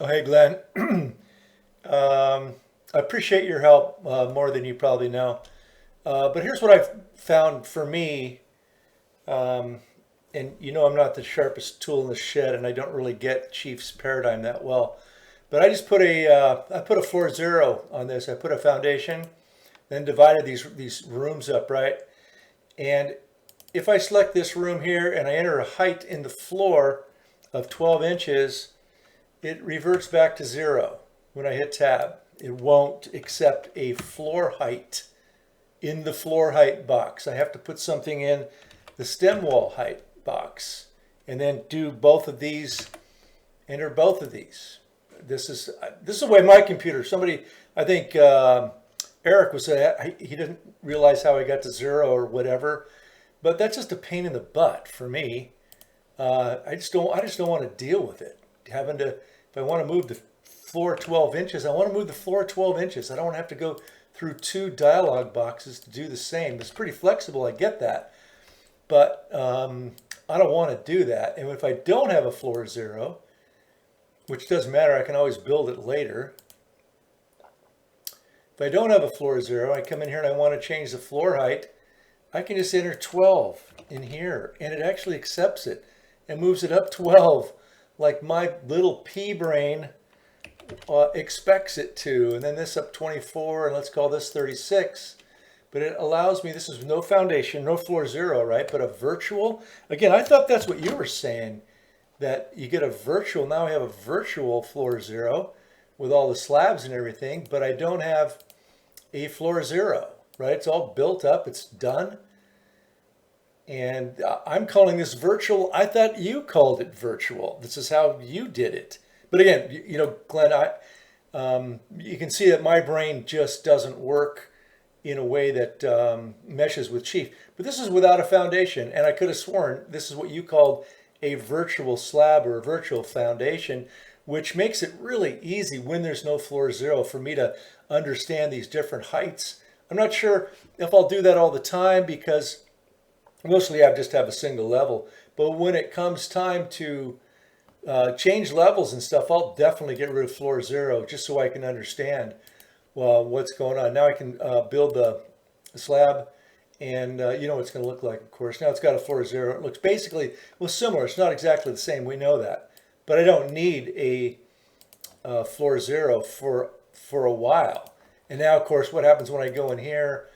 Oh, hey, Glenn. I appreciate your help more than you probably know. But here's what I've found for me. Um, and you know, I'm not the sharpest tool in the shed, and I don't really get Chief's paradigm that well. But I just put I put a 4-0 on this. I put a foundation, then divided these rooms up, right? And if I select this room here and I enter a height in the floor of 12 inches, it reverts back to zero when I hit tab. It won't accept a floor height in the floor height box. I have to put something in the stem wall height box and then do both of these, enter both of these. This is the way my computer, somebody, I think Eric was saying he didn't realize how I got to zero or whatever, but that's just a pain in the butt for me. I just don't want to deal with it. Having to, if I want to move the floor 12 inches, I want to move the floor 12 inches. I don't want to have to go through two dialog boxes to do the same. It's pretty flexible, I get that. But I don't want to do that. And if I don't have a floor zero, which doesn't matter, I can always build it later. If I don't have a floor zero, I come in here and I want to change the floor height, I can just enter 12 in here and it actually accepts it and moves it up 12 like my little pea brain expects it to. And then this up 24, and let's call this 36. But it allows me, this is no foundation, no floor zero, right? But a virtual. Again, I thought that's what you were saying, that you get a virtual. Now I have a virtual floor zero with all the slabs and everything, but I don't have a floor zero, right? It's all built up, it's done. And I'm calling this virtual. I thought you called it virtual. This is how you did it. But again, you know, Glenn, you can see that my brain just doesn't work in a way that meshes with Chief. But this is without a foundation, and I could have sworn this is what you called a virtual slab or a virtual foundation, which makes it really easy when there's no floor zero for me to understand these different heights. I'm not sure if I'll do that all the time because mostly I just have a single level. But when it comes time to change levels and stuff, I'll definitely get rid of floor zero just so I can understand what's going on. Now I can build the slab and you know what it's going to look like, of course. Now it's got a floor zero. It looks basically, well, similar. It's not exactly the same. We know that. But I don't need a floor zero for a while. And now, of course, what happens when I go in here?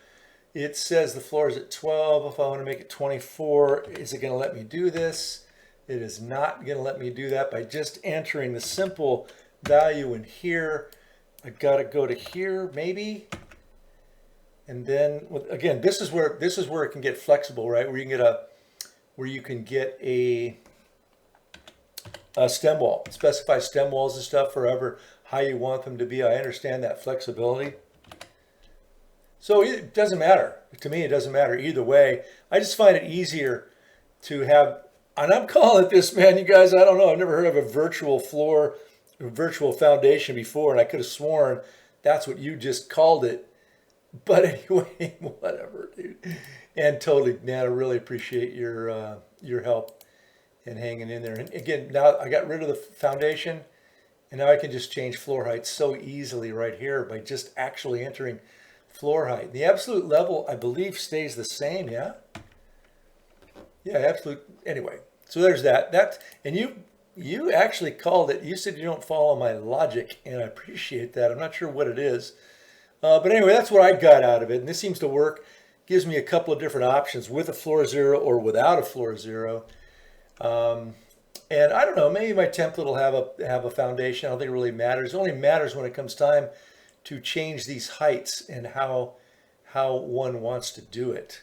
It says the floor is at 12. If I want to make it 24, is it going to let me do this? It is not going to let me do that by just entering the simple value in here. I got to go to here, maybe. And then again, this is where it can get flexible, right? Where you can get a stem wall, specify stem walls and stuff forever, how you want them to be. I understand that flexibility. So it doesn't matter. To me, it doesn't matter either way. I just find it easier to have, and I'm calling it this, man, you guys, I don't know. I've never heard of a virtual floor, a virtual foundation before, and I could have sworn that's what you just called it. But anyway, whatever, dude. And totally, man, I really appreciate your help and hanging in there. And again, now I got rid of the foundation, and now I can just change floor height so easily right here by just actually entering floor height. The absolute level, I believe, stays the same, yeah? Yeah, absolute. Anyway, so there's that. And you actually called it. You said you don't follow my logic, and I appreciate that. I'm not sure what it is. But anyway, that's what I got out of it. And this seems to work. Gives me a couple of different options with a floor zero or without a floor zero. And I don't know, maybe my template will have a foundation. I don't think it really matters. It only matters when it comes time to change these heights and how one wants to do it.